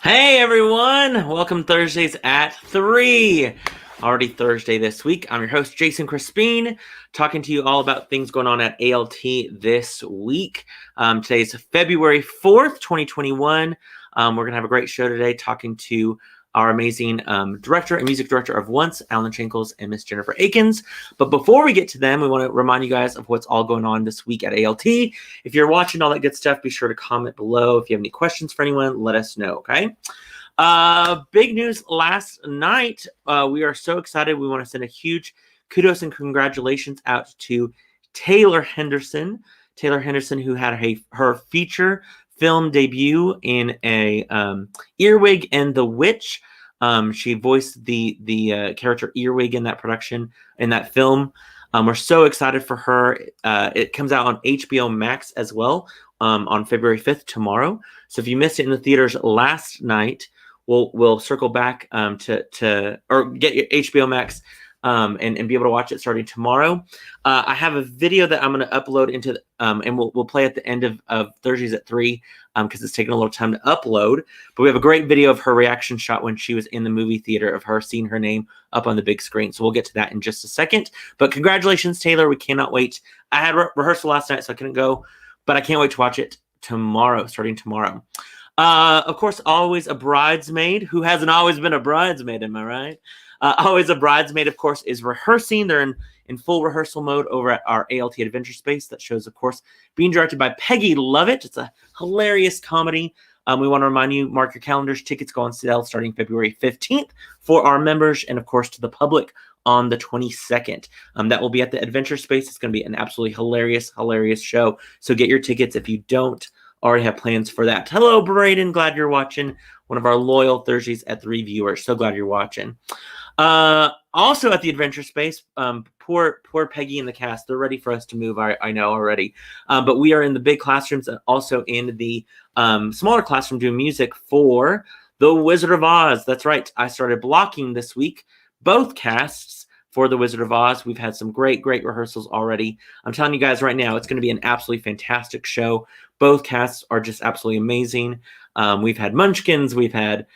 Hey everyone! Welcome Thursdays at 3. Already Thursday this week. I'm your host, Jason Crespin, talking to you all about things going on at ALT this week. Today is February 4th, 2021. We're going to have a great show today talking to our amazing director and music director of Once, Alan Shankles, and Miss Jennifer Akins. But before we get to them, we want to remind you guys of what's all going on this week at ALT. If you're watching all that good stuff, be sure to comment below. If you have any questions for anyone, let us know, okay? Big news last night. We are so excited. We want to send a huge kudos and congratulations out to Taylor Henderson. Taylor Henderson, who had her feature film debut in a Earwig and the Witch. She voiced the character Earwig in that production, in that film. We're so excited for her. It comes out on HBO Max as well on February 5th, tomorrow. So if you missed it in the theaters last night, we'll circle back to get your HBO Max and be able to watch it starting tomorrow. I have a video that I'm going to upload into and we'll play at the end of Thursdays at 3 because it's taking a little time to upload. But we have a great video of her reaction shot when she was in the movie theater, of her seeing her name up on the big screen. So we'll get to that in just a second. But congratulations, Taylor. We cannot wait. I had rehearsal last night, so I couldn't go, but I can't wait to watch it tomorrow, starting tomorrow. Of course, always a bridesmaid. Who hasn't always been a bridesmaid, am I right? Always a bridesmaid, of course, is rehearsing. They're in full rehearsal mode over at our ALT Adventure Space. That show's, of course, being directed by Peggy Lovett. It's a hilarious comedy. We want to remind you, mark your calendars. Tickets go on sale starting February 15th for our members and, of course, to the public on the 22nd. That will be at the Adventure Space. It's going to be an absolutely hilarious show. So get your tickets if you don't already have plans for that. Hello, Braden. Glad you're watching. One of our loyal Thursdays at 3 viewers. So glad you're watching. Also at the Adventure Space, poor Peggy and the cast, they're ready for us to move, I know already. But we are in the big classrooms and also in the smaller classroom doing music for The Wizard of Oz. That's right. I started blocking this week both casts for The Wizard of Oz. We've had some great rehearsals already. I'm telling you guys right now, it's going to be an absolutely fantastic show. Both casts are just absolutely amazing. We've had Munchkins, we've had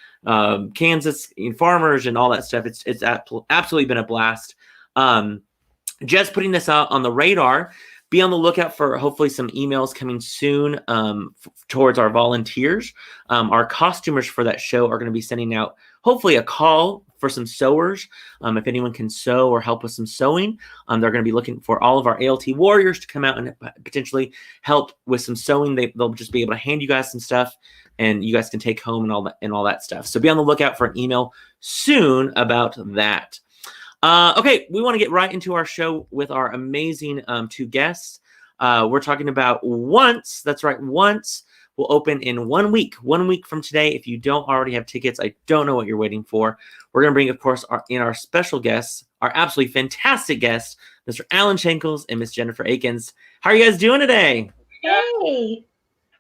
Kansas farmers and all that stuff. It's absolutely been a blast. Just putting this out on the radar. Be on the lookout for hopefully some emails coming soon towards our volunteers. Our costumers for that show are going to be sending out hopefully a call for some sewers. If anyone can sew or help with some sewing, they're going to be looking for all of our ALT warriors to come out and potentially help with some sewing. They'll just be able to hand you guys some stuff and you guys can take home and all that stuff. So be on the lookout for an email soon about that. Okay, we want to get right into our show with our amazing two guests. We're talking about Once. That's right, Once will open in 1 week. 1 week from today. If you don't already have tickets, I don't know what you're waiting for. We're going to bring, of course, our special guests, our absolutely fantastic guests, Mr. Alan Shankles and Miss Jennifer Akins. How are you guys doing today? Hey,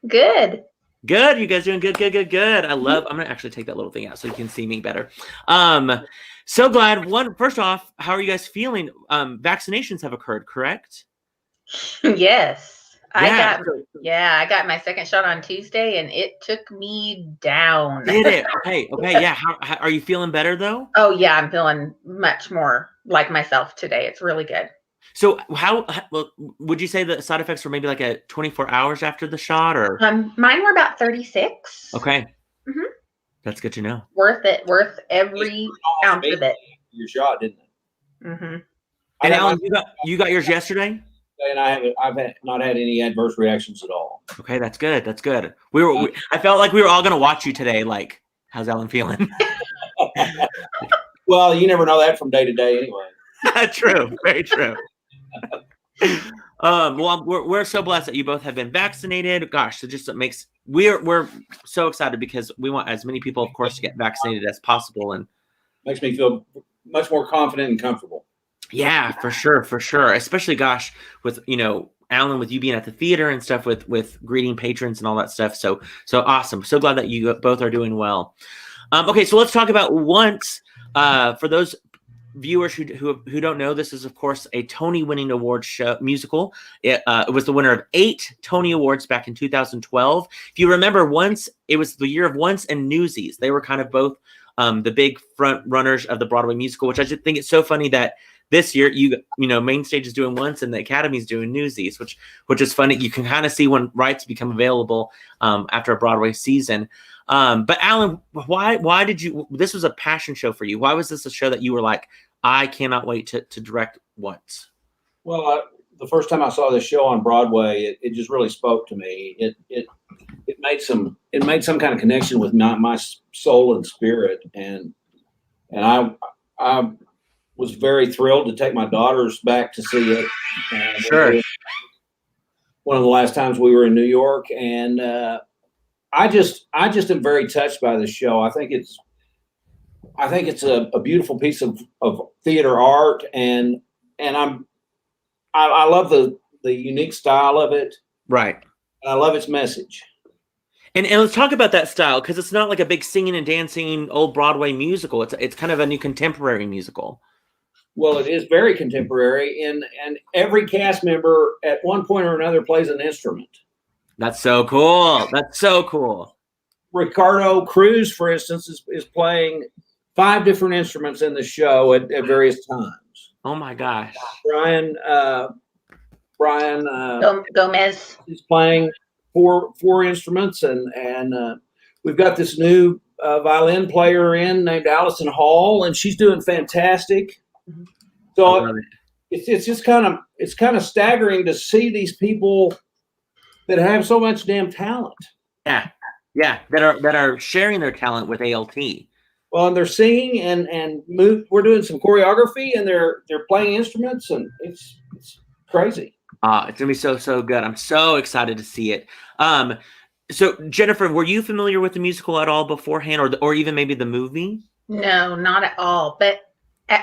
good. Good. You guys doing good. I'm going to actually take that little thing out so you can see me better. So glad. First off, how are you guys feeling? Vaccinations have occurred, correct? Yes. I got my second shot on Tuesday and it took me down. Did it? Okay. Yeah. How are you feeling better though? Oh yeah, I'm feeling much more like myself today. It's really good. So well, would you say the side effects were maybe like at 24 hours after the shot or? Mine were about 36. Okay. Mm-hmm. That's good to know. Worth it. Worth every ounce of it. Your shot, didn't it? Mm-hmm. And Alan, you got yours yesterday? And I've not had any adverse reactions at all. Okay, that's good. I felt like we were all going to watch you today. Like, how's Alan feeling? Well, you never know that from day to day anyway. True. Very true. Well, we're so blessed that you both have been vaccinated. Gosh, it just makes we're so excited because we want as many people, of course, to get vaccinated as possible, and makes me feel much more confident and comfortable. Yeah, for sure. Especially, gosh, with Alan, with you being at the theater and stuff, with greeting patrons and all that stuff. So awesome. So glad that you both are doing well. Okay, so let's talk about Once. For those viewers who don't know, this is of course a Tony-winning award show musical. It was the winner of 8 Tony Awards back in 2012. If you remember, Once, it was the year of Once and Newsies. They were kind of both the big front runners of the Broadway musical, which I just think it's so funny that this year you know Main Stage is doing Once and the Academy is doing Newsies, which is funny. You can kind of see when rights become available after a Broadway season. But Alan, why did you? This was a passion show for you. Why was this a show that you were like, I cannot wait to direct Once? Well, the first time I saw this show on Broadway, it just really spoke to me. It made some kind of connection with my soul and spirit, and I was very thrilled to take my daughters back to see it. Sure. One of the last times we were in New York, and I just am very touched by this show. I think it's a beautiful piece of theater art, and I love the unique style of it. Right. I love its message. And let's talk about that style, because it's not like a big singing and dancing old Broadway musical. It's kind of a new contemporary musical. Well, it is very contemporary, and every cast member at one point or another plays an instrument. That's so cool. That's so cool. Ricardo Cruz, for instance, is playing 5 different instruments in the show at various times. Oh my gosh. Brian Gomez is playing four instruments, and we've got this new violin player named Allison Hall, and she's doing fantastic. So it's just kind of staggering to see these people that have so much damn talent. Yeah, that are sharing their talent with ALT. Well, and they're singing and we're doing some choreography, and they're playing instruments, and it's crazy. It's gonna be so good. I'm so excited to see it. So Jennifer, were you familiar with the musical at all beforehand, or even maybe the movie? No, not at all. But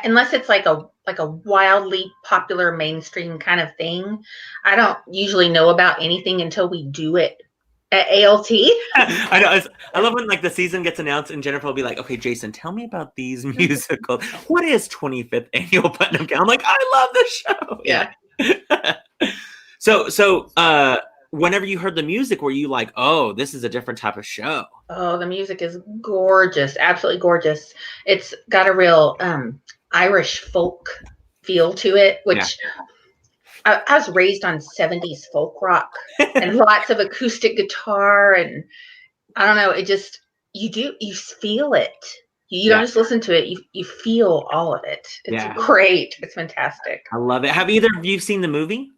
unless it's like a wildly popular mainstream kind of thing, I don't usually know about anything until we do it at ALT. I know. I love when like the season gets announced and Jennifer will be like, "Okay, Jason, tell me about these musicals. What is 25th Annual Putnam County?" I'm like, "I love this show." Yeah. So whenever you heard the music, were you like, "Oh, this is a different type of show"? Oh, the music is gorgeous, absolutely gorgeous. It's got a real Irish folk feel to it, which I was raised on 70s folk rock and lots of acoustic guitar, and I don't know, it just you feel it. You don't just listen to it, you feel all of it. It's great. It's fantastic. I love it. Have either of you seen the movie?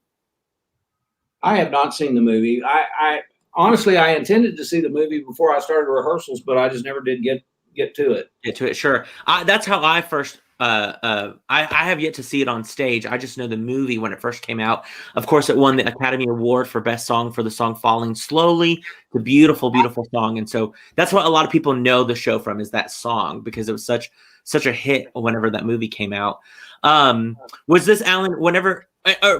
I have not seen the movie. I honestly, I intended to see the movie before I started rehearsals, but I just never did get to it. Get to it, sure. That's how I first. I have yet to see it on stage. I just know the movie when it first came out. Of course, it won the Academy Award for Best Song for the song "Falling Slowly." The beautiful, beautiful song, and so that's what a lot of people know the show from, is that song, because it was such a hit whenever that movie came out. Was this, Alan? Whenever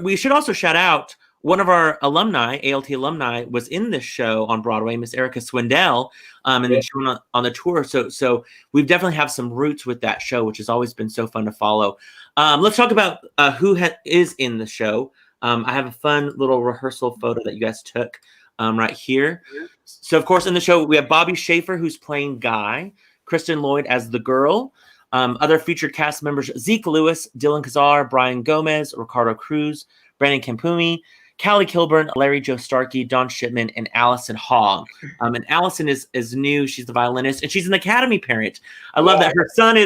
we should also shout out. One of our alumni, ALT alumni, was in this show on Broadway, Miss Erica Swindell, and then she went on the tour. So we definitely have some roots with that show, which has always been so fun to follow. Let's talk about who is in the show. I have a fun little rehearsal photo that you guys took right here. So, of course, in the show, we have Bobby Schaefer, who's playing Guy, Kristen Lloyd as the girl. Other featured cast members, Zeke Lewis, Dylan Kazar, Brian Gomez, Ricardo Cruz, Brandon Campumi, Callie Kilburn, Larry Joe Starkey, Don Shipman, and Allison Hall. And Allison is new. She's the violinist, and she's an Academy parent. I love that her son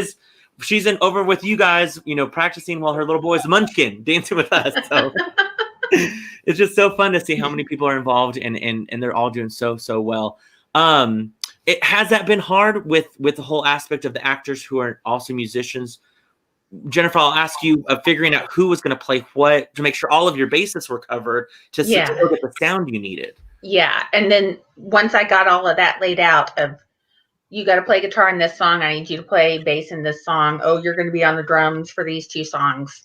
she's over with you guys, practicing while her little boy's Munchkin dancing with us. So it's just so fun to see how many people are involved, and they're all doing so well. Has that been hard with the whole aspect of the actors who are also musicians? Jennifer, I'll ask you figuring out who was going to play what to make sure all of your bases were covered to still get the sound you needed. Yeah. And then once I got all of that laid out of, you got to play guitar in this song, I need you to play bass in this song. Oh, you're going to be on the drums for these 2 songs.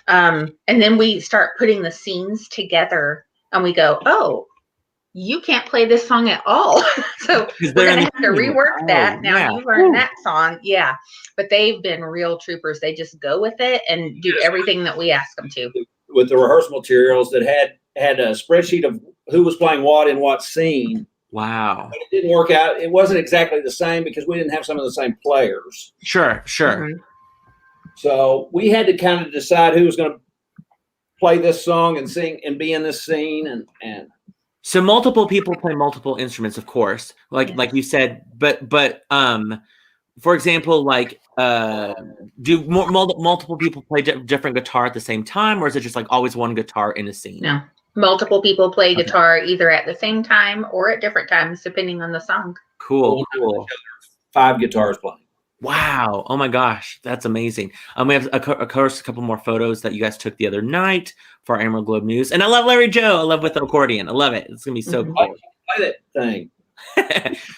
And then we start putting the scenes together and we go, oh, you can't play this song at all. So we're going to have to rework that. Now you learn that song. Yeah. But they've been real troopers. They just go with it and do everything that we ask them to. With the rehearsal materials that had a spreadsheet of who was playing what in what scene. Wow. But it didn't work out. It wasn't exactly the same because we didn't have some of the same players. Sure. Mm-hmm. So we had to kind of decide who was going to play this song and sing and be in this scene. And so multiple people play multiple instruments, of course, like you said, but for example, like, do multiple people play different guitar at the same time, or is it just like always one guitar in a scene? No, multiple people play guitar either at the same time or at different times, depending on the song. Cool. 5 guitars playing. Wow. Oh my gosh. That's amazing. We have, of course, a couple more photos that you guys took the other night for our Emerald Globe News. And I love Larry Joe. I love with the accordion. I love it. It's going to be so cool. Play that thing.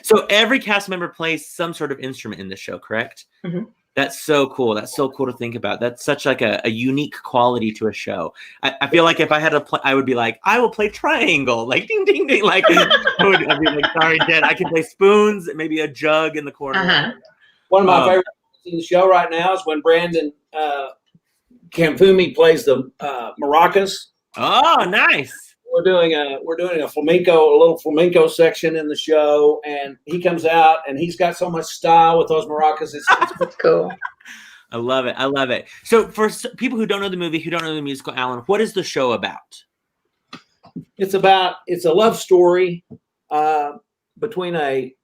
So every cast member plays some sort of instrument in this show, correct? Mm-hmm. That's so cool. That's so cool to think about. That's such like a unique quality to a show. I feel like if I had to play, I would be like, I will play triangle, like ding, ding, ding. Like, I'd be like, sorry, Dad, I can play spoons, maybe a jug in the corner. Uh-huh. One of my favorite in the show right now is when Brandon Kamfumi plays the maracas. Oh, nice. We're doing a little flamenco section in the show, and he comes out and he's got so much style with those maracas. It's cool. I love it. So for people who don't know the movie, who don't know the musical, Alan, what is the show about? It's a love story between a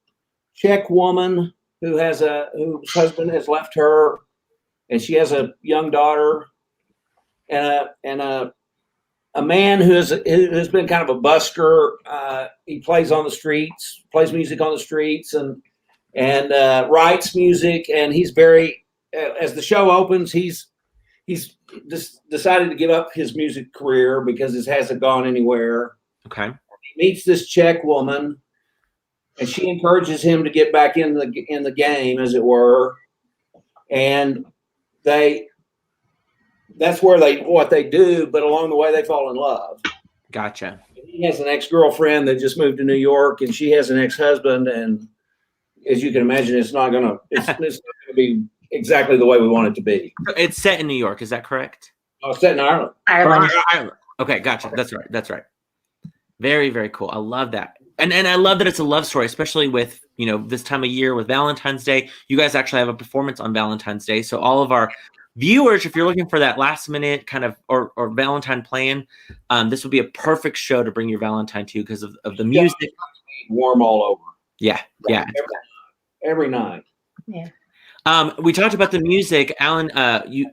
Czech woman whose husband has left her, and she has a young daughter, and a man who's been kind of a busker. He plays on the streets, plays music on the streets, and writes music. And he's very, as the show opens, he's just decided to give up his music career because it hasn't gone anywhere. Okay. He meets this Czech woman, and she encourages him to get back in the game, as it were. And that's what they do, but along the way they fall in love. Gotcha. He has an ex-girlfriend that just moved to New York, and she has an ex-husband, and as you can imagine, it's not gonna be exactly the way we want it to be. It's set in New York, is that correct? Oh, it's set in Ireland. Ireland. Okay, gotcha. That's right. Very, very cool. I love that. And I love that it's a love story, especially with, this time of year with Valentine's Day. You guys actually have a performance on Valentine's Day. So all of our viewers, if you're looking for that last minute kind of or Valentine plan, this would be a perfect show to bring your Valentine to because of the music. Warm all over. Yeah. Every night. Yeah. We talked about the music, Alan.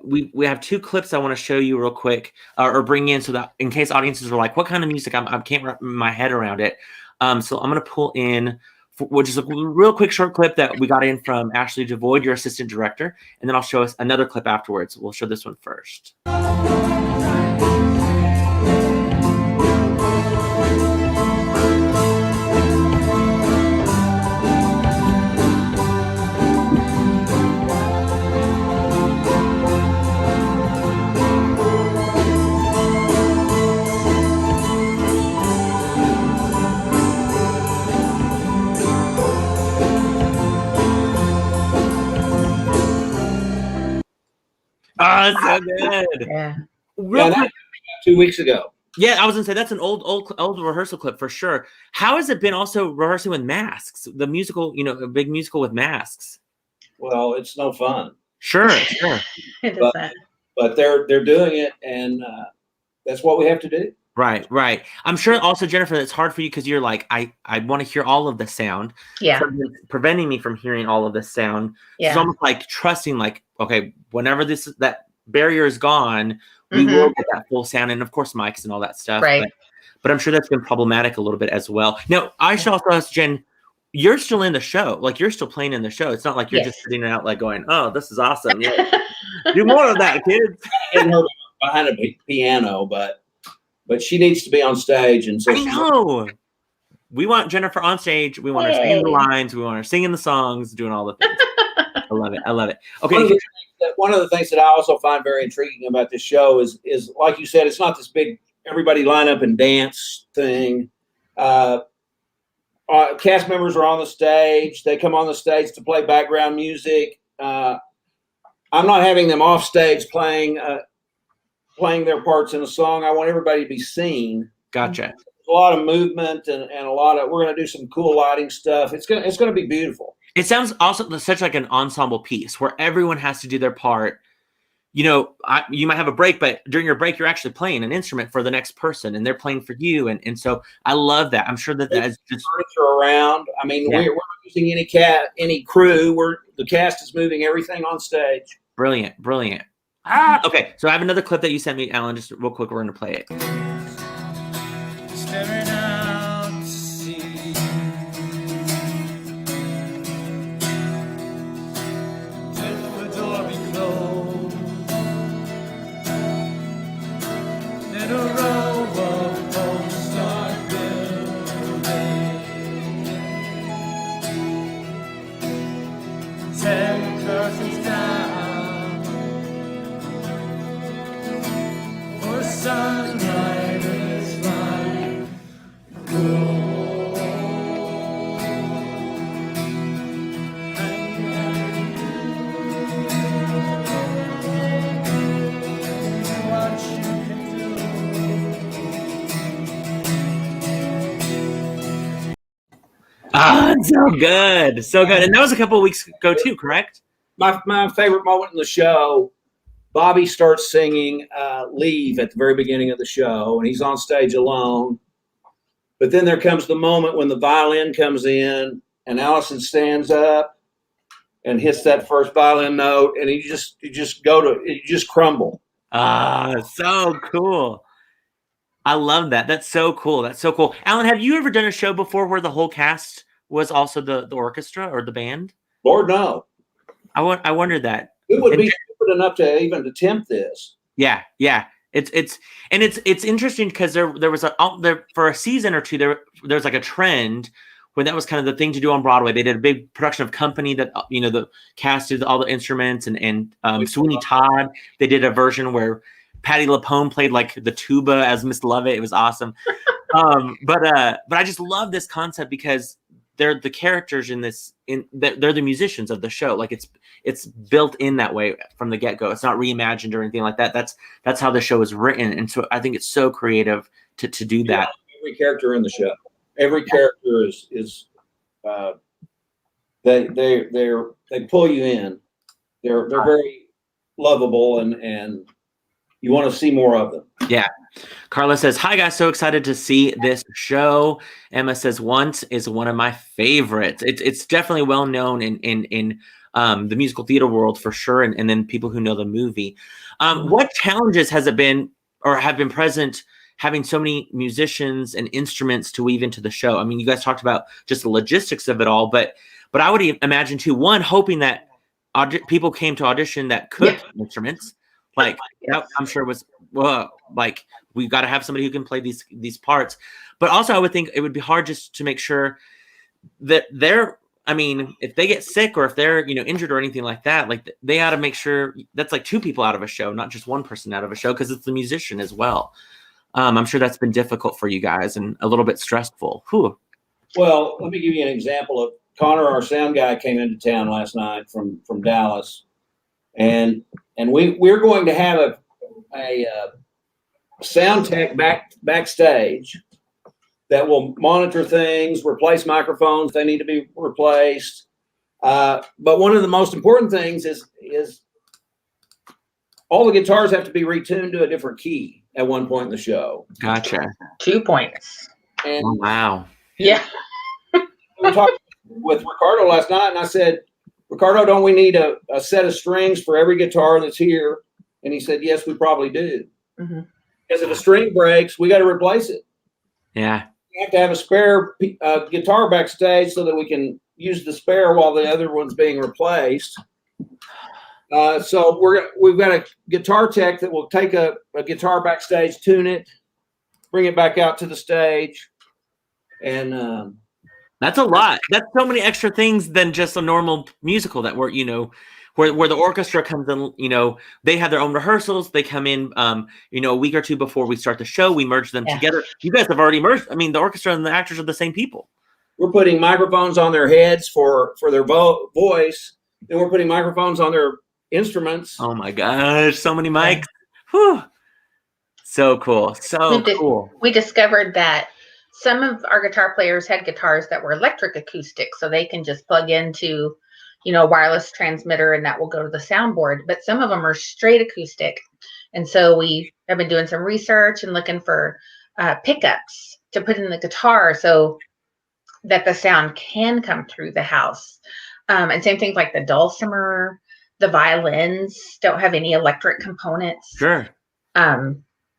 We have 2 clips I want to show you real quick, or bring in so that in case audiences are like, "What kind of music?" I can't wrap my head around it. So I'm going to pull in, which is a real quick short clip that we got in from Ashley Devoid, your assistant director, and then I'll show us another clip afterwards. We'll show this one first. Oh, so good. Yeah. Real quick. 2 weeks ago. Yeah, I was gonna say that's an old rehearsal clip for sure. How has it been also rehearsing with masks? The musical, a big musical with masks. Well, it's no fun. Sure. But they're doing it, and that's what we have to do. Right. I'm sure also, Jennifer, it's hard for you because you're like, I want to hear all of the sound. Yeah. So it's preventing me from hearing all of the sound. Yeah. It's almost like trusting, like, okay, whenever that barrier is gone, we will get that full sound, and of course mics and all that stuff. Right. But I'm sure that's been problematic a little bit as well. Now, I should also ask Jen, you're still in the show. Like, you're still playing in the show. It's not like you're just sitting out like going, oh, this is awesome. Yeah. Do more of that, kids. Getting her behind a piano, but she needs to be on stage. And so I know. We want Jennifer on stage. We want her saying the lines. We want her singing the songs, doing all the things. I love it. Okay. One of the things that I also find very intriguing about this show is like you said, it's not this big everybody line up and dance thing. cast members are on the stage. They come on the stage to play background music. I'm not having them off stage playing their parts in a song. I want everybody to be seen. Gotcha. A lot of movement and a lot of. We're going to do some cool lighting stuff. It's gonna be beautiful. It sounds also such like an ensemble piece where everyone has to do their part. You know, you might have a break, but during your break, you're actually playing an instrument for the next person, and they're playing for you. And so I love that. I'm sure that is just furniture around. I mean, we're not using any crew. The cast is moving everything on stage. Brilliant. Okay, so I have another clip that you sent me, Alan. Just real quick, we're going to play it. Staring out to sea. Till the door be closed. Then a row of homes start building. 10 curtains down. For sunlight is like gold. What you can do. So good. So good. And that was a couple of weeks ago too, correct? My favorite moment in the show, Bobby starts singing Leave at the very beginning of the show, and he's on stage alone. But then there comes the moment when the violin comes in, and Allison stands up and hits that first violin note, and you just crumble. So cool. I love that. That's so cool. Alan, have you ever done a show before where the whole cast was also the orchestra or the band? Lord, no. I wondered that. Who would be stupid enough to even attempt this? Yeah. It's interesting because there was for a season or two there was like a trend when that was kind of the thing to do on Broadway. They did a big production of Company that the cast did all the instruments and Sweeney Todd. They did a version where Patti LuPone played like the tuba as Miss Lovett. It was awesome. But I just love this concept because they're the characters they're the musicians of the show. Like it's built in that way from the get-go. It's not reimagined or anything like that. That's how the show is written. And so I think it's so creative to do that. Every character in the show, every character is they pull you in. They're very lovable and you want to see more of them. Yeah. Carla says, "Hi guys, so excited to see this show." Emma says, "Once is one of my favorites." It's definitely well known in the musical theater world for sure, and then people who know the movie. What challenges has it been or have been present having so many musicians and instruments to weave into the show? I mean, you guys talked about just the logistics of it all, but I would imagine too, one, hoping that people came to audition that could play instruments. Like I'm sure it was like we got to have somebody who can play these parts, but also I would think it would be hard just to make sure that if they get sick or if they're injured or anything like that, like they ought to make sure that's like two people out of a show, not just one person out of a show, because it's the musician as well. I'm sure that's been difficult for you guys and a little bit stressful. Whew. Well, let me give you an example of Connor, our sound guy, came into town last night from Dallas, and we're going to have a sound tech backstage that will monitor things, replace microphones if they need to be replaced. But one of the most important things is all the guitars have to be retuned to a different key at one point in the show. Gotcha. 2 points. And wow. Yeah. we talked with Ricardo last night, and I said, "Ricardo, don't we need a set of strings for every guitar that's here?" And he said, "Yes, we probably do." Mm-hmm. Because if a string breaks, we got to replace it. Yeah. We have to have a spare guitar backstage so that we can use the spare while the other one's being replaced. So we've got a guitar tech that will take a guitar backstage, tune it, bring it back out to the stage, and that's a lot. That's so many extra things than just a normal musical that where the orchestra comes in, they have their own rehearsals. They come in, a week or two before we start the show. We merge them together. You guys have already merged. I mean, the orchestra and the actors are the same people. we're putting microphones on their heads for their voice. Then we're putting microphones on their instruments. Oh my gosh, so many mics. Whew. So cool. So cool. We discovered that some of our guitar players had guitars that were electric acoustic, so they can just plug into, a wireless transmitter and that will go to the soundboard. But some of them are straight acoustic. And so we have been doing some research and looking for pickups to put in the guitar so that the sound can come through the house. And same things like the dulcimer, the violins don't have any electric components. Sure.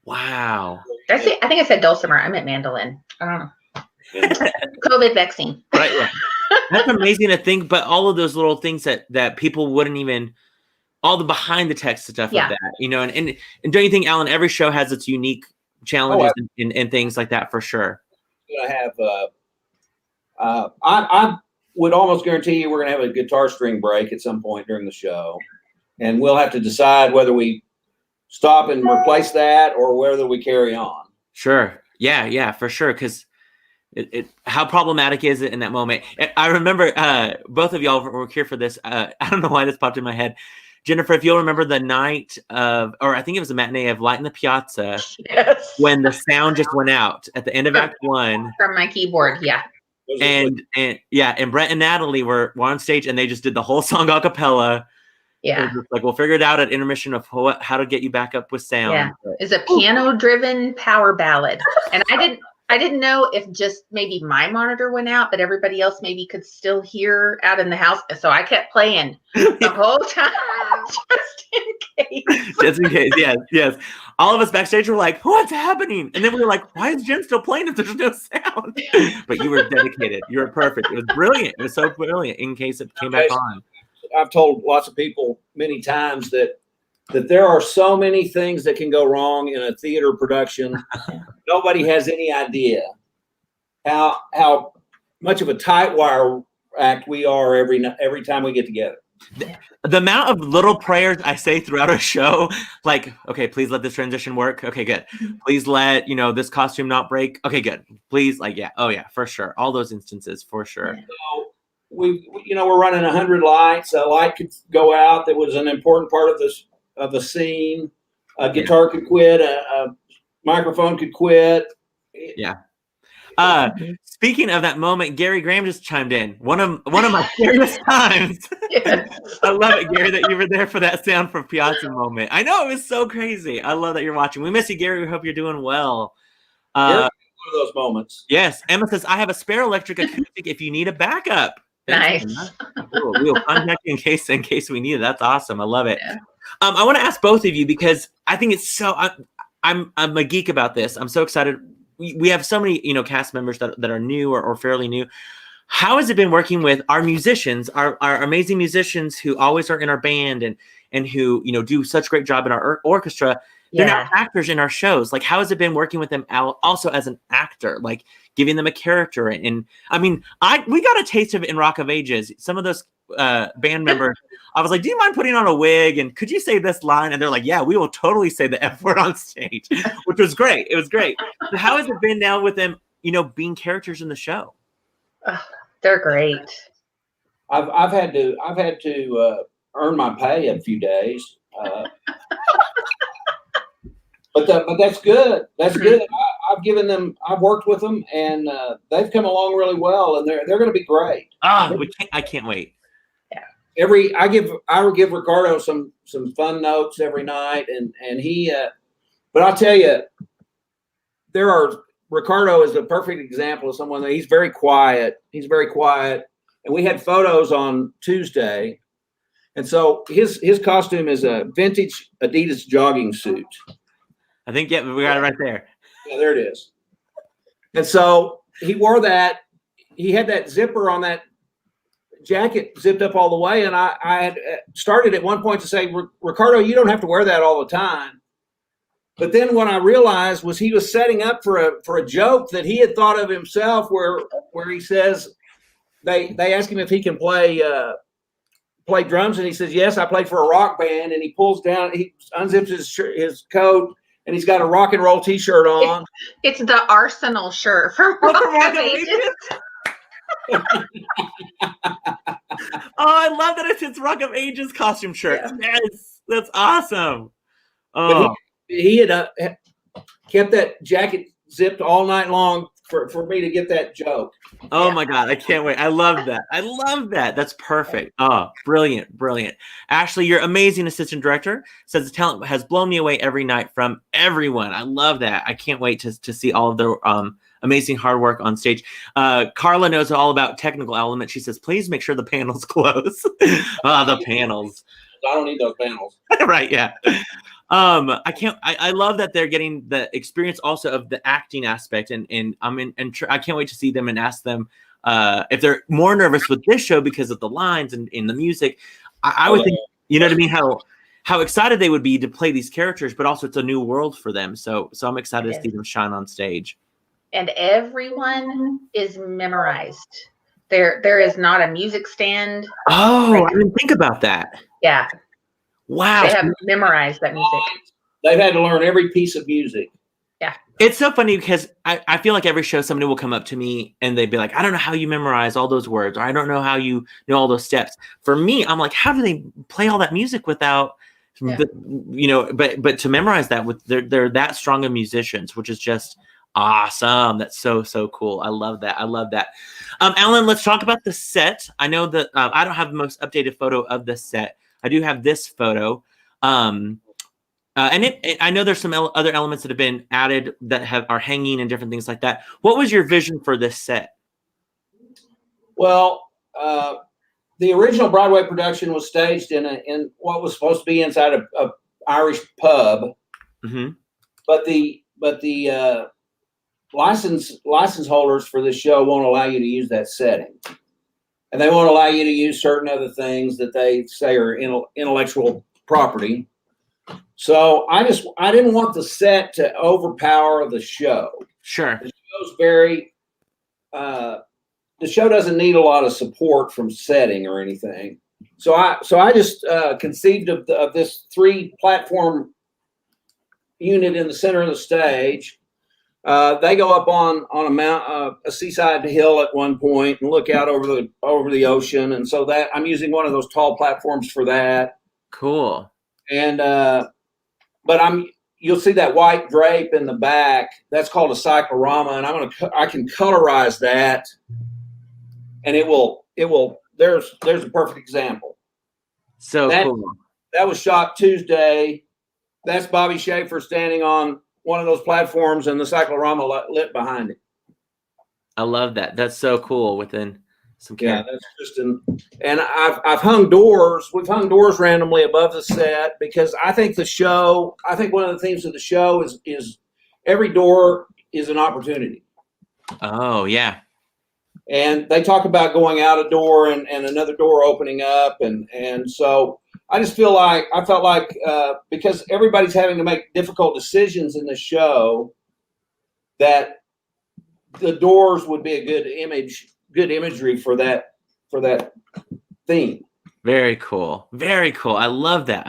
Wow. I think I said dulcimer. I meant mandolin. I don't know. COVID vaccine. Right. Yeah. That's amazing to think, but all of those little things that people wouldn't even, all the behind the text stuff of that, and don't you think, Alan, every show has its unique challenges and things like that for sure. I have, I would almost guarantee you we're going to have a guitar string break at some point during the show, and we'll have to decide whether we stop and replace that or whether we carry on. Sure. Yeah, for sure. Because how problematic is it in that moment? I remember both of y'all were here for this. I don't know why this popped in my head. Jennifer, if you'll remember the night of, or I think it was a matinee of Light in the Piazza, yes, when the sound just went out at the end of Act 1. From my keyboard, yeah. And Brett and Natalie were on stage and they just did the whole song a cappella. Yeah. Like, we'll figure it out at intermission of how to get you back up with sound. Yeah. It's a piano-driven power ballad. And I didn't know if just maybe my monitor went out, but everybody else maybe could still hear out in the house. So I kept playing the whole time just in case. Just in case, yes. All of us backstage were like, what's happening? And then we were like, why is Jen still playing if there's no sound? But you were dedicated. You were perfect. It was brilliant. It was so brilliant in case it came back on. I've told lots of people many times that there are so many things that can go wrong in a theater production. Nobody has any idea how much of a tight wire act we are every time we get together. The amount of little prayers I say throughout a show, like, okay, please let this transition work. Okay, good. Please let, this costume not break. Okay, good. Please, for sure. All those instances, for sure. So we're running 100 lights. A light could go out that was an important part of the scene. A guitar could quit. A microphone could quit. Yeah. Speaking of that moment, Gary Graham just chimed in. One of my favorite times. Yes. I love it, Gary, that you were there for that sound for Piazza moment. I know, it was so crazy. I love that you're watching. We miss you, Gary. We hope you're doing well. One of those moments. Yes. Emma says, I have a spare electric acoustic if you need a backup. Nice. Cool. We'll contact you in case we need it. That's awesome. I love it. Yeah. I want to ask both of you because I think it's so. I'm a geek about this. I'm so excited. We have so many cast members that are new or fairly new. How has it been working with our musicians, our amazing musicians who always are in our band and who do such a great job in our orchestra? They're now actors in our shows. Like, how has it been working with them also as an actor, like giving them a character? And I mean, we got a taste of it in Rock of Ages. Some of those band members, I was like, do you mind putting on a wig? And could you say this line? And they're like, yeah, we will totally say the F word on stage, which was great. It was great. So how has it been now with them, being characters in the show? They're great. I've had to earn my pay a few days. But that's good. That's good. I've worked with them, and they've come along really well, and they're going to be great. I can't wait. Yeah. I give Ricardo some fun notes every night, and he. But I'll tell you, Ricardo is a perfect example of someone that he's very quiet. He's very quiet, and we had photos on Tuesday, and so his costume is a vintage Adidas jogging suit. I think, we got it right there. Yeah, there it is. And so he wore that. He had that zipper on that jacket zipped up all the way. And I had started at one point to say, Ricardo, you don't have to wear that all the time. But then what I realized was he was setting up for a joke that he had thought of himself where he says, they ask him if he can play drums. And he says, yes, I played for a rock band. And he pulls down, he unzips his coat. And he's got a rock and roll T-shirt on. It's the Arsenal shirt from Rock of Ages. I love that it's Rock of Ages costume shirts. Yeah. Yes, that's awesome. But Oh, he had kept that jacket zipped all night long for me to get that joke. oh Yeah. my God, I can't wait. I love that. I love that. That's perfect. Oh, brilliant, brilliant. Ashley, your amazing assistant director, says the talent has blown me away every night from everyone. I love that. I can't wait to see all of their amazing hard work on stage. Carla knows all about technical elements. She says, please make sure the panels close. The panels. I don't need those panels. Right, yeah. I love that they're getting the experience also of the acting aspect, and I can't wait to see them and ask them if they're more nervous with this show because of the lines and in the music. I would think, you know what I mean, how excited they would be to play these characters, but also it's a new world for them. So I'm excited to see them shine on stage. And everyone is memorized. There is not a music stand. Oh, I didn't think about that. Yeah. Wow. They have memorized that music. They've had to learn every piece of music. Yeah. It's so funny because I feel like every show somebody will come up to me and they'd be like, I don't know how you memorize all those words, or I don't know how you know all those steps. For me, I'm like, how do they play all that music without, but to memorize that with they're that strong of musicians, which is just awesome. That's so cool. I love that. Alan, let's talk about the set. I know that I don't have the most updated photo of the set. I do have this photo. And I know there's some other elements that have been added that are hanging and different things like that. What was your vision for this set? Well, the original Broadway production was staged in what was supposed to be inside a Irish pub, Mm-hmm. but the license holders for this show won't allow you to use that setting, and they won't allow you to use certain other things that they say are intellectual property. So I didn't want the set to overpower the show. Sure. The show's very the show doesn't need a lot of support from setting or anything. So I just conceived of this 3-platform unit in the center of the stage. They go up on a seaside hill at one point and look out over the ocean, and so that I'm using one of those tall platforms for that. Cool. And but you'll see that white drape in the back. That's called a cyclorama, and I can colorize that, and it will. There's a perfect example. So cool. That was shot Tuesday. That's Bobby Schaefer standing on one of those platforms, and the cyclorama lit behind it. I love that. That's so cool. Within some character. Yeah, that's just and I've hung doors. We've hung doors randomly above the set because I think one of the themes of the show is every door is an opportunity. Oh yeah. And they talk about going out a door and another door opening up, and so I felt like because everybody's having to make difficult decisions in the show, that the doors would be a good imagery for that theme. Very cool. Very cool. I love that.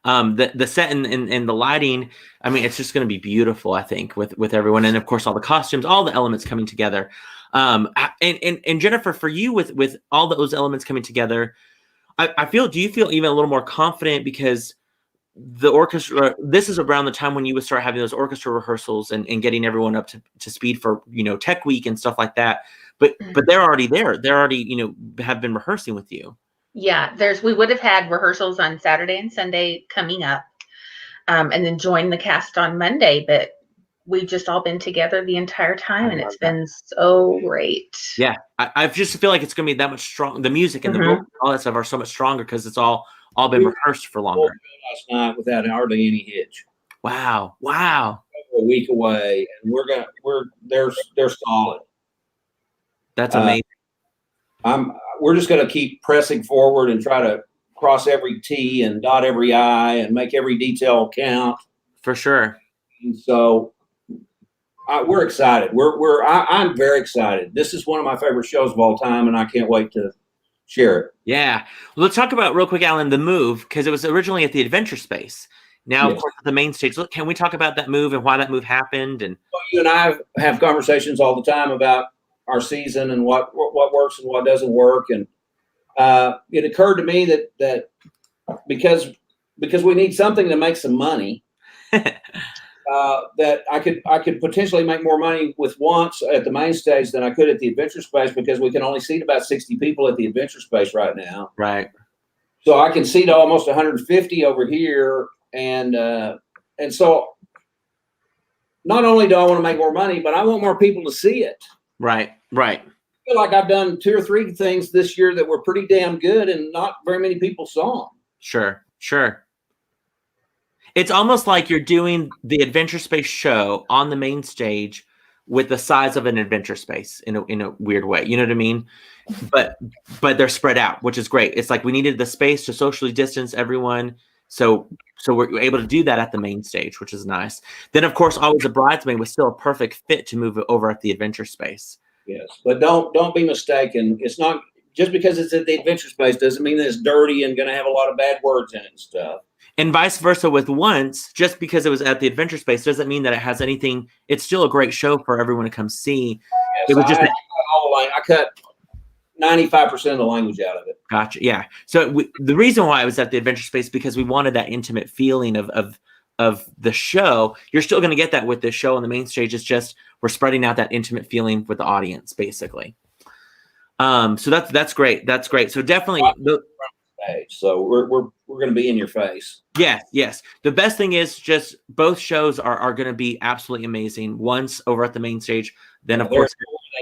The set and the lighting, I mean, it's just going to be beautiful, I think, with everyone, and of course all the costumes, all the elements coming together. And Jennifer, for you with all those elements coming together, do you feel even a little more confident because the orchestra, this is around the time when you would start having those orchestra rehearsals and getting everyone up to speed for, Tech Week and stuff like that. But they're already there. They're already, have been rehearsing with you. Yeah, we would have had rehearsals on Saturday and Sunday coming up, and then join the cast on Monday. But we've just all been together the entire time, and it's been so great. Yeah, I just feel like it's going to be that much strong. The music and the vocals, all that stuff are so much stronger because it's all been rehearsed for longer. Last night without hardly any hitch. Wow. A week away, and they're solid. That's amazing. We're just going to keep pressing forward and try to cross every T and dot every I and make every detail count. For sure. And so we're excited. I'm very excited. This is one of my favorite shows of all time, and I can't wait to share it. Yeah. Well, let's talk about real quick, Alan, the move, because it was originally at the Adventure Space. Now, Yes. Of course, at the main stage. Look, can we talk about that move and why that move happened? And You and I have conversations all the time about our season and what works and what doesn't work. And it occurred to me that because we need something to make some money, that I could potentially make more money with once at the main stage than I could at the Adventure Space, because we can only seat about 60 people at the Adventure Space right now. Right. So I can seat almost 150 over here, and so not only do I want to make more money, but I want more people to see it. Right. Right. I feel like I've done 2 or 3 things this year that were pretty damn good, and not very many people saw them. Sure. Sure. It's almost like you're doing the Adventure Space show on the main stage with the size of an Adventure Space in a weird way. You know what I mean? But they're spread out, which is great. It's like we needed the space to socially distance everyone. So we're able to do that at the main stage, which is nice. Then, of course, Always a Bridesmaid was still a perfect fit to move it over at the Adventure Space. Yes, but don't be mistaken. It's not just because it's at the Adventure Space doesn't mean that it's dirty and going to have a lot of bad words in it and stuff. And vice versa with Once, just because it was at the Adventure Space doesn't mean that it has anything. It's still a great show for everyone to come see. Yes, it was just I cut 95% of the language out of it. Gotcha. Yeah. So the reason why I was at the Adventure Space because we wanted that intimate feeling of the show. You're still going to get that with this show on the main stage. It's just we're spreading out that intimate feeling with the audience, basically. So that's great. That's great. So definitely. So we're going to be in your face. Yes. The best thing is just both shows are going to be absolutely amazing. Once over at the main stage, then of course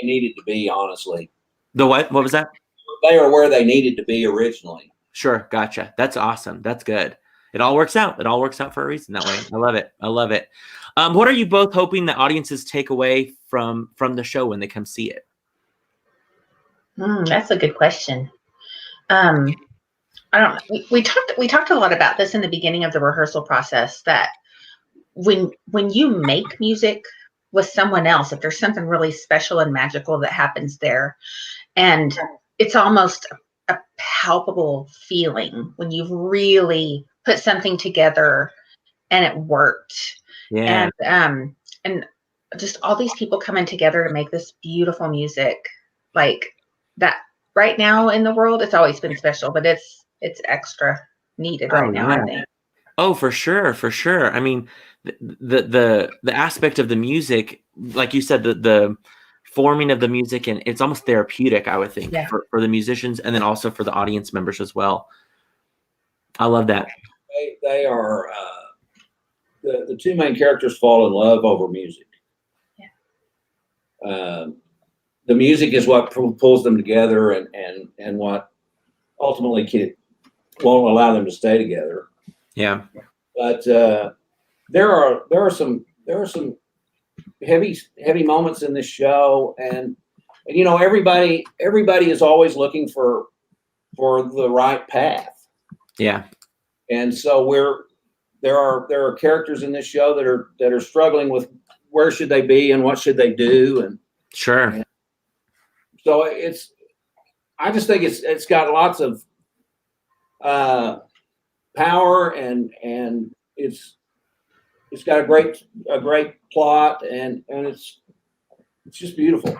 they needed to be. Honestly, the what? What was that? They are where they needed to be originally. Sure, gotcha. That's awesome. That's good. It all works out. It all works out for a reason that way. I love it. I love it. What are you both hoping that audiences take away from the show when they come see it? That's a good question. I don't know. We talked a lot about this in the beginning of the rehearsal process, that when you make music with someone else, if there's something really special and magical that happens there, and it's almost a palpable feeling when you've really put something together and it worked. Yeah. And just all these people coming together to make this beautiful music like that right now in the world, it's always been special, but it's extra needed right now, I think. Oh, for sure. For sure. I mean, the aspect of the music, like you said, the forming of the music, and it's almost therapeutic, I would think, for the musicians and then also for the audience members as well. I love that. They are the 2 main characters fall in love over music. Yeah. The music is what pulls them together and what ultimately won't allow them to stay together. Yeah. But there are some heavy moments in this show, and you know everybody is always looking for the right path. Yeah. And so there are characters in this show that are struggling with where should they be and what should they do, and sure. So I just think it's got lots of power, and it's got a great plot, and it's just beautiful.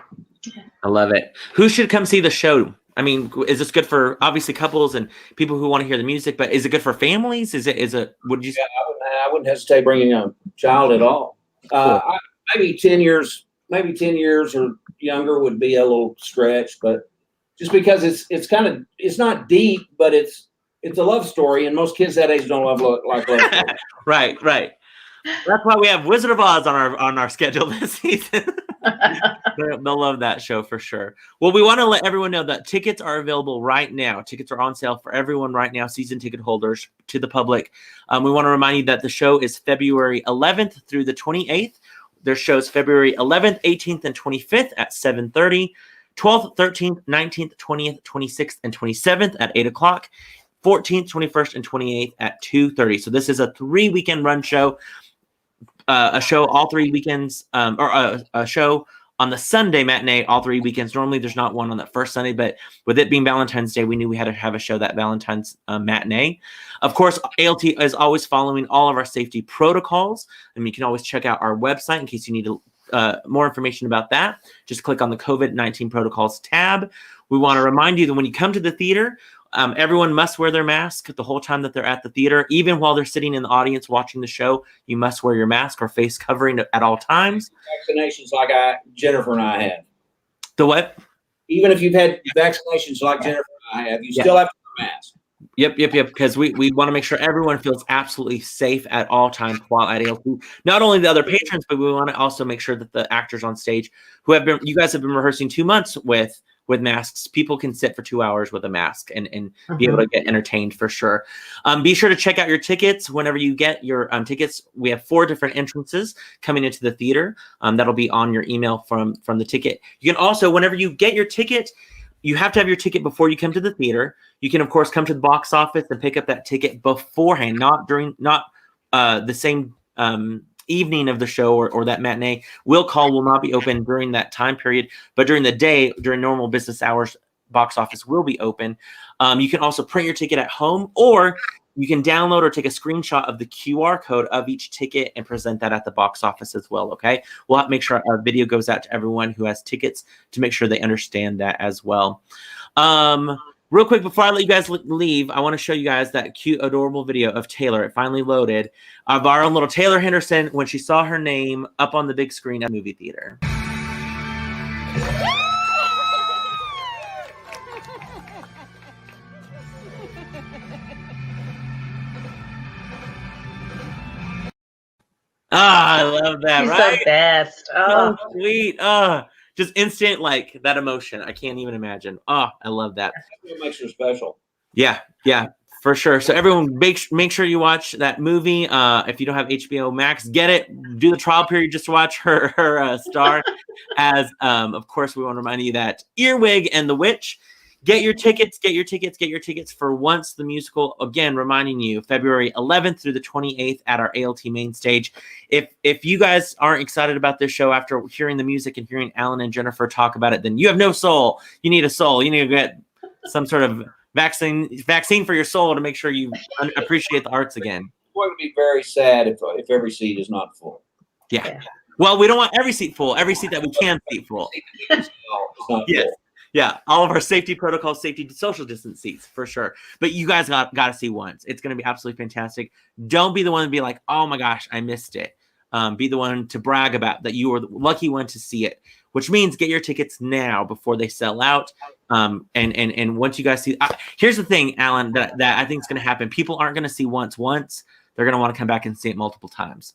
I love it. Who should come see the show? I mean, is this good for obviously couples and people who want to hear the music, but is it good for families? Would you? Yeah, I wouldn't hesitate bringing a child at all. Cool. Maybe 10 years or younger would be a little stretch, but just because it's not deep, but it's a love story, and most kids that age don't like love stories. Right. That's why we have Wizard of Oz on our schedule this season. They'll love that show for sure. Well, we want to let everyone know that tickets are available right now. Tickets are on sale for everyone right now, season ticket holders, to the public. We want to remind you that the show is February 11th through the 28th. Their shows February 11th, 18th, and 25th at 7:30, 12th, 13th, 19th, 20th, 26th, and 27th at 8 o'clock, 14th, 21st, and 28th at 2:30. So this is a 3-weekend run show. A show all 3 weekends, or a show on the Sunday matinee all 3 weekends. Normally there's not one on that first Sunday, but with it being Valentine's Day, we knew we had to have a show that Valentine's matinee. Of course, ALT is always following all of our safety protocols, and you can always check out our website in case you need to more information about that, just click on the COVID-19 protocols tab. We want to remind you that when you come to the theater, everyone must wear their mask the whole time that they're at the theater. Even while they're sitting in the audience watching the show, you must wear your mask or face covering at all times. Vaccinations like Jennifer and I have. The what? Even if you've had vaccinations like Jennifer and I have, you still have to wear a mask. Yep. Because we want to make sure everyone feels absolutely safe at all times while at ALT. Not only the other patrons, but we want to also make sure that the actors on stage you guys have been rehearsing 2 months with masks. People can sit for 2 hours with a mask and be able to get entertained for sure. Be sure to check out your tickets whenever you get your tickets. We have 4 different entrances coming into the theater. That'll be on your email from the ticket. You can also, whenever you get your ticket, you have to have your ticket before you come to the theater. You can, of course, come to the box office and pick up that ticket beforehand, not the same evening of the show or that matinee. Will call will not be open during that time period, but during the day, during normal business hours, box office will be open. You can also print your ticket at home, or you can download or take a screenshot of the QR code of each ticket and present that at the box office as well, okay? We'll have to make sure our video goes out to everyone who has tickets to make sure they understand that as well. Real quick, before I let you guys leave, I want to show you guys that cute, adorable video of Taylor. It finally loaded, of our own little Taylor Henderson when she saw her name up on the big screen at the movie theater. I love that, She's right? the best. So sweet. Just instant, like, that emotion. I can't even imagine. I love that. It makes her special. Yeah, for sure. So everyone, make sure you watch that movie. If you don't have HBO Max, get it. Do the trial period just to watch her star. As of course, we want to remind you that Earwig and the Witch. Get your tickets for Once the Musical. Again, reminding you, February 11th through the 28th at our ALT main stage. If you guys aren't excited about this show after hearing the music and hearing Alan and Jennifer talk about it, then you have no soul. You need a soul. You need to get some sort of vaccine for your soul to make sure you appreciate the arts again. It's going to be very sad if every seat is not full. Yeah. Well, we don't want every seat full. Every seat that we can seat full. Yes. Yeah, all of our safety protocols, safety social distance seats for sure. But you guys got to see Once. It's going to be absolutely fantastic. Don't be the one to be like, oh my gosh, I missed it. Be the one to brag about that you were the lucky one to see it, which means get your tickets now before they sell out. And once you guys see, here's the thing, Alan, that I think is going to happen. People aren't going to see once. They're going to want to come back and see it multiple times.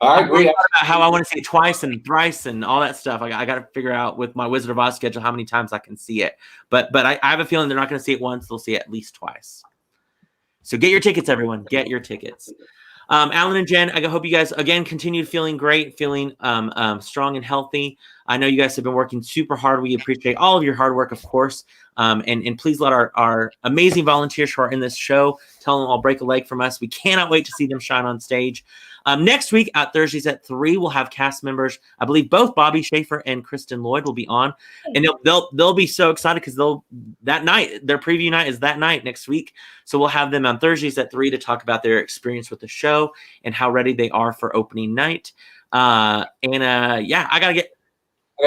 I agree. About how I want to see it twice and thrice and all that stuff. I got to figure out with my Wizard of Oz schedule how many times I can see it. But I have a feeling they're not going to see it once. They'll see it at least twice. So get your tickets, everyone. Get your tickets. Alan and Jen, I hope you guys, again, continue feeling great, feeling strong and healthy. I know you guys have been working super hard. We appreciate all of your hard work, of course. And please let our amazing volunteers who are in this show tell them I'll break a leg from us. We cannot wait to see them shine on stage. Next week at Thursdays at 3, we'll have cast members. I believe both Bobby Schaefer and Kristen Lloyd will be on, and they'll be so excited because that night, their preview night is that night next week. So we'll have them on Thursdays at 3 to talk about their experience with the show and how ready they are for opening night. I gotta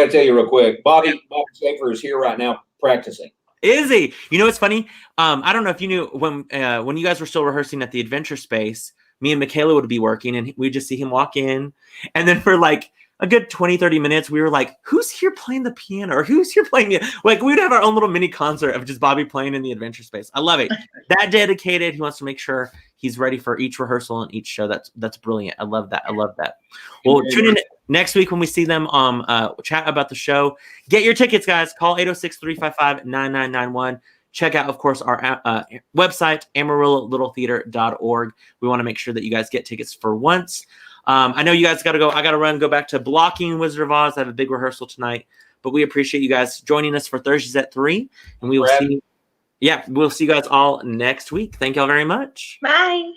tell you real quick, Bobby Schaefer is here right now practicing. Is he? You know what's funny? I don't know if you knew when you guys were still rehearsing at the Adventure Space, me and Michaela would be working and we'd just see him walk in. And then for like a good 20, 30 minutes, we were like, who's here playing the piano? Or who's here playing the... Like, we'd have our own little mini concert of just Bobby playing in the Adventure Space. I love it. That dedicated. He wants to make sure he's ready for each rehearsal and each show. That's brilliant. I love that. Well, tune in next week when we see them chat about the show. Get your tickets, guys. Call 806-355-9991. Check out, of course, our website, AmarilloLittleTheater.org. We want to make sure that you guys get tickets for Once. I know you guys got to go. I got to go back to blocking Wizard of Oz. I have a big rehearsal tonight. But we appreciate you guys joining us for Thursdays at 3. And we will see you. Yeah, we'll see you guys all next week. Thank y'all very much. Bye.